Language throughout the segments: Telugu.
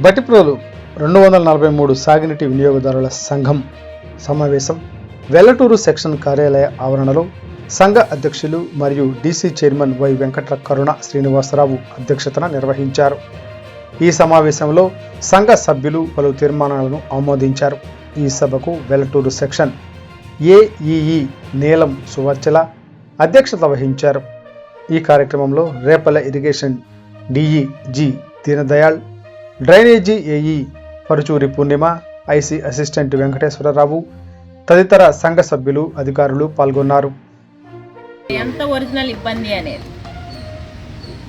బట్టిప్రోలు 243 సాగునీటి వినియోగదారుల సంఘం సమావేశం వెల్లటూరు సెక్షన్ కార్యాలయ ఆవరణలో సంఘ అధ్యక్షులు మరియు డీసీ చైర్మన్ వై వెంకట కరుణ శ్రీనివాసరావు అధ్యక్షతన నిర్వహించారు. ఈ సమావేశంలో సంఘ సభ్యులు పలు తీర్మానాలను ఆమోదించారు. ఈ సభకు వెల్లటూరు సెక్షన్ ఏఈఈ నీలం సువర్చల అధ్యక్షత వహించారు. ఈ కార్యక్రమంలో Repalle irrigation DE G Deenadayal, drainage AE Paruchuri Purnima, IC assistant Venkateswara Rao తదితర సంఘ సభ్యులు అధికారులు పాల్గొన్నారు. ఎంత ఒరిజినల్ ఇబ్బంది అనేది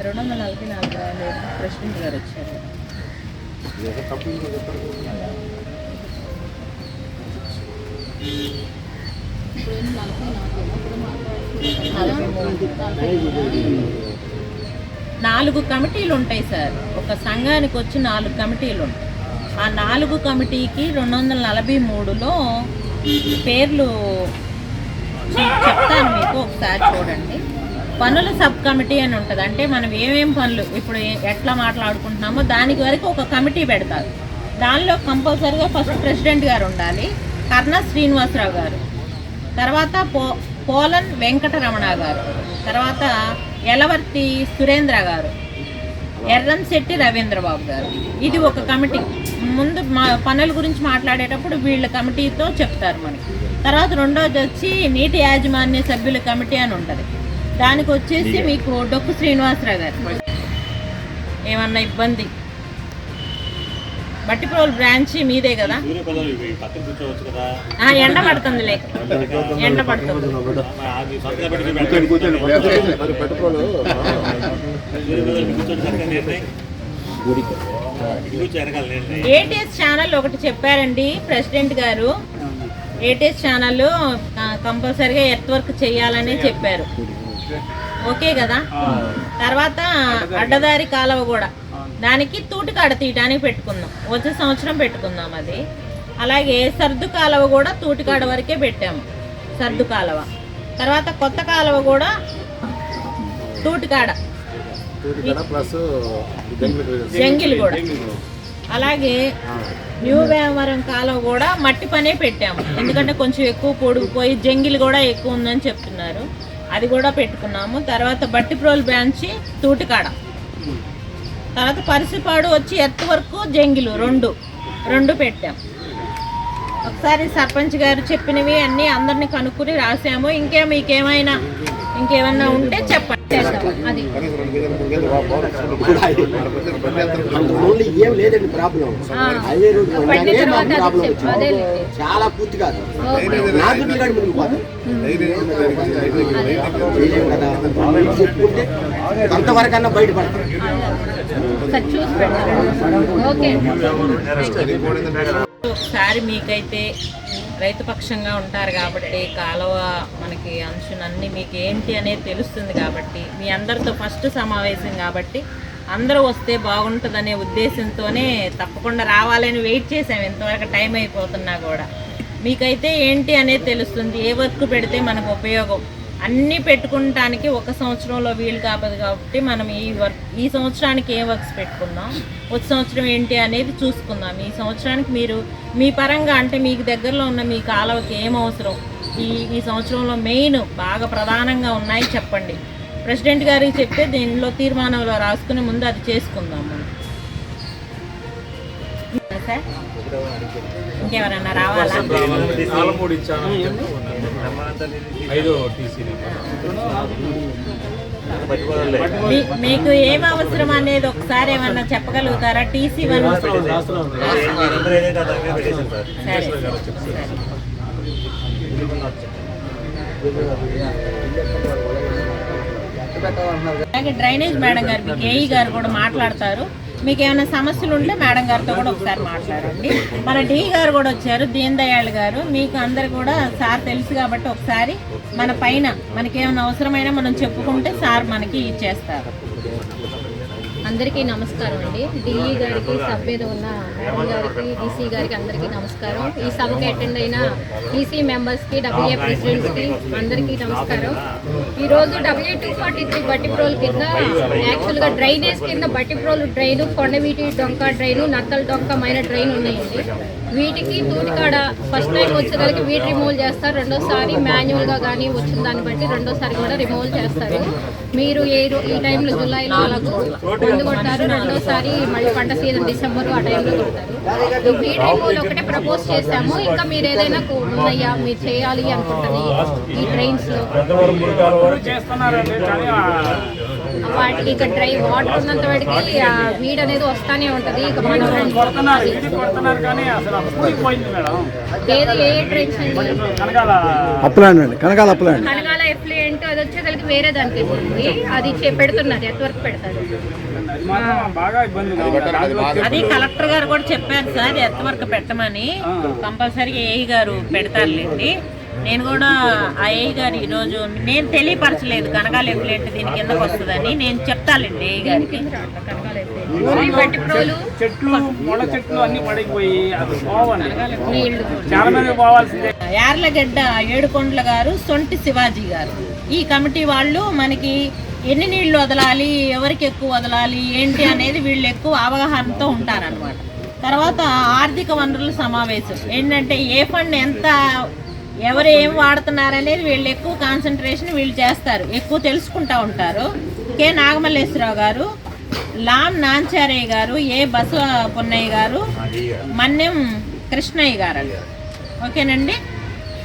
244 ప్రెసిడెంట్ గారు వచ్చారు. నాలుగు కమిటీలు ఉంటాయి సార్. ఒక సంఘానికి వచ్చి 4 కమిటీలు ఉంటాయి. ఆ 4 కమిటీకి 243లో పేర్లు చెప్తాను మీకు, ఒకసారి చూడండి. పనుల సబ్ కమిటీ అని ఉంటుంది. అంటే మనం ఏమేం పనులు ఇప్పుడు ఎట్లా మాట్లాడుకుంటున్నామో దానికి వరకు ఒక కమిటీ పెడతారు. దానిలో కంపల్సరీగా ఫస్ట్ ప్రెసిడెంట్ గారు ఉండాలి, కర్ణ శ్రీనివాసరావు గారు, తర్వాత పోలన్ వెంకటరమణ గారు, తర్వాత ఎలవర్తి సురేంద్ర గారు, ఎర్రంశెట్టి రవీంద్రబాబు గారు. ఇది ఒక కమిటీ. ముందు పనుల గురించి మాట్లాడేటప్పుడు వీళ్ళ కమిటీతో చెప్తారు మనకి. తర్వాత రెండోది వచ్చి నీటి యాజమాన్య సభ్యుల కమిటీ అని ఉంటుంది. దానికి వచ్చేసి మీకు డొక్కు శ్రీనివాసరావు గారు. ఏమన్నా ఇబ్బంది బట్టిప్రోలు బ్రాంచ్ మీదే కదా, ఎండ పడుతుందిలే, ఎండ పడుతుంది. ఏటీఎస్ ఛానల్ ఒకటి చెప్పారండి ప్రెసిడెంట్ గారు. ఏటీఎస్ ఛానల్ కంపల్సరీగా ఎర్త్ వర్క్ చేయాలనే చెప్పారు. ఓకే కదా. తర్వాత అడ్డదారి కాలువ కూడా దానికి తూటికాడ తీయడానికి పెట్టుకుందాం, వచ్చే సంవత్సరం పెట్టుకుందాం అది. అలాగే సర్దు కాలువ కూడా తూటికాడ వరకే పెట్టాము, సర్దు కాలువ. తర్వాత కొత్త కాలువ కూడా తూటికాడ జంగిల్ కూడా. అలాగే న్యూ వేమవరం కాలువ కూడా మట్టి పనే పెట్టాము, ఎందుకంటే కొంచెం ఎక్కువ పొడిగిపోయి జంగిల్ కూడా ఎక్కువ ఉందని చెప్తున్నారు. అది కూడా పెట్టుకున్నాము. తర్వాత బట్టిప్రోలు బ్రాంచి తూటికాడ, తర్వాత పరిసిపాడు వచ్చి ఎర్త్ వరకు జంగిలు రెండు పెట్టాం. ఒకసారి సర్పంచ్ గారు చెప్పినవి అన్నీ అందరినీ కనుక్కుని రాసాము. ఇంకేమన్నా ఉంటే చెప్పండి. అది ఏం లేదండి ప్రాబ్లం. చాలా పూర్తి కాదు, చెప్పుకుంటే కొంతవరకన్నా బయటపడతాం. ఒకసారి మీకైతే రైతు పక్షంగా ఉంటారు కాబట్టి కాలువ మనకి అంచునన్నీ మీకు ఏంటి అనేది తెలుస్తుంది కాబట్టి మీ అందరితో ఫస్ట్ సమావేశం కాబట్టి అందరూ వస్తే బాగుంటుందనే ఉద్దేశంతోనే తప్పకుండా రావాలని వెయిట్ చేసాం. ఇంతవరకు టైం అయిపోతున్నా కూడా మీకైతే ఏంటి అనేది తెలుస్తుంది. ఏ వర్క్ పెడితే మనకు ఉపయోగం అన్నీ పెట్టుకుంటానికి ఒక సంవత్సరంలో వీలు కాదు కాబట్టి మనం ఈ సంవత్సరానికి ఏ వర్క్స్ పెట్టుకుందాం, వచ్చే సంవత్సరం ఏంటి అనేది చూసుకుందాం. ఈ సంవత్సరానికి మీరు మీ పరంగా అంటే మీకు దగ్గరలో ఉన్న మీ కాలువకి ఏం అవసరం, ఈ సంవత్సరంలో మెయిన్ బాగా ప్రధానంగా ఉన్నాయి చెప్పండి. ప్రెసిడెంట్ గారికి చెప్తే దీనిలో తీర్మానంలో రాసుకుని ముందు అది చేసుకుందాం మనం. సార్ ఇంకెవరన్నా రావాలా? మీకు ఏం అవసరం అనేది ఒకసారి ఏమన్నా చెప్పగలుగుతారా? టీసీ అలాగే డ్రైనేజ్ మేడం గారు మీకు ఏఈ గారు కూడా మాట్లాడతారు. మీకు ఏమైనా సమస్యలు ఉంటే మేడం గారితో కూడా ఒకసారి మాట్లాడండి. మన డి గారు కూడా వచ్చారు, దీనదయాళ్ గారు. మీకు అందరు కూడా సార్ తెలుసు కాబట్టి ఒకసారి మన పైన మనకేమైనా అవసరమైనా మనం చెప్పుకుంటే సార్ మనకి ఇచ్చేస్తారు. అందరికీ నమస్కారం అండి. డిఈ గారికి, సబ్ మీద ఉన్న మేడం గారికి, డీసీ గారికి అందరికీ నమస్కారం. ఈ సభకు అటెండ్ అయిన డీసీ మెంబర్స్కి, డబ్ల్యూఏ ప్రెసిడెంట్స్కి అందరికీ నమస్కారం. ఈరోజు W243 బట్టిప్రోల్ కింద యాక్చువల్గా డ్రైనేజ్ కింద బట్టిప్రోలు డ్రైను, కొండవీటి డొంక డ్రైను, నత్తల డొంక మైన డ్రైన్ ఉన్నాయండి. వీటికి తూటికాడ ఫస్ట్ టైం వచ్చేదానికి వీటి రిమూవల్ చేస్తారు. రెండోసారి మాన్యువల్గా కానీ వచ్చిన దాన్ని బట్టి రెండోసారి కూడా రిమూవల్ చేస్తారు. మీరు ఈ టైంలో జూలైలో అలాగూ ముందు కొడతారు, రెండోసారి మళ్ళీ పంట సీజన్ డిసెంబర్ ఆ టైంలో కొడతారు. ఈ వీటి రిమూవల్ ఒకటే ప్రపోజ్ చేశాము. ఇంకా మీరు ఏదైనా ఉన్నాయా మీరు చేయాలి అనుకుంటుంది ఈ ట్రైన్స్లో వాటికి ఇక డ్రై వాటర్ ఉన్నంత వాటికి వీడ్ అనేది వస్తానే ఉంటుంది. ఇక మనం ఏది ఏ ట్రైన్స్ అండి కనగాల ఎఫ్లుయెంట్ అది వచ్చేసరికి వేరే దానికి ఇస్తుంది. అది పెడుతున్నారు, ఎంతవరకు పెడతారు అది కలెక్టర్ గారు కూడా చెప్పారు సార్, ఎంతవరకు పెట్టమని. కంపల్సరీగా ఏఈ గారు పెడతారులేండి. నేను కూడా ఆ ఏఈ గారు ఈరోజు నేను తెలియపరచలేదు కనగాల ఎఫ్లుయెంట్ దీని కిందకు వస్తుందని. నేను చెప్తానండి ఏఈ గారికి. చెట్లు మొల చెట్లు అన్ని పడిపోయి అది పోవాలి, చాలా మంది పోవాల్సిందే. యార్లగడ్డ ఏడుకొండల గారు, సొంటి శివాజీ గారు, ఈ కమిటీ వాళ్ళు మనకి ఎన్ని నీళ్లు వదలాలి, ఎవరికి ఎక్కువ వదలాలి ఏంటి అనేది వీళ్ళు ఎక్కువ అవగాహనతో ఉంటారనమాట. తర్వాత ఆర్థిక వనరుల సమావేశం ఏంటంటే ఏ ఫండ్ ఎంత ఎవరు ఏం వాడుతున్నారు అనేది వీళ్ళు ఎక్కువ కాన్సన్ట్రేషన్ వీళ్ళు చేస్తారు, ఎక్కువ తెలుసుకుంటూ ఉంటారు. కె నాగమల్లేశ్వరరావు గారు, లామ్ నాంచారయ్య గారు, ఏ బసవ పున్నయ్య గారు, మన్నెం కృష్ణయ్య గారు. ఓకేనండి.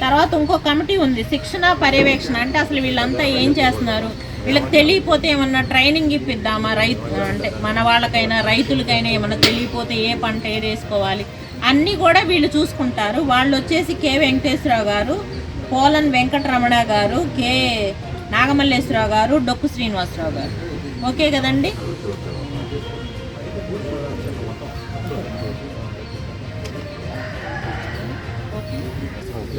తర్వాత ఇంకో కమిటీ ఉంది, శిక్షణ పర్యవేక్షణ. అంటే అసలు వీళ్ళంతా ఏం చేస్తున్నారు, వీళ్ళకి తెలియపోతే ఏమన్నా ట్రైనింగ్ ఇప్పిద్దామా, అంటే మన వాళ్ళకైనా రైతులకైనా ఏమన్నా తెలియపోతే ఏ పంట ఏది వేసుకోవాలి అన్నీ కూడా వీళ్ళు చూసుకుంటారు. వాళ్ళు వచ్చేసి కె వెంకటేశ్వరరావు గారు, పోలన్ వెంకటరమణ గారు, కె నాగమల్లేశ్వరరావు గారు, డొక్కు శ్రీనివాసరావు గారు. ఓకే కదండి.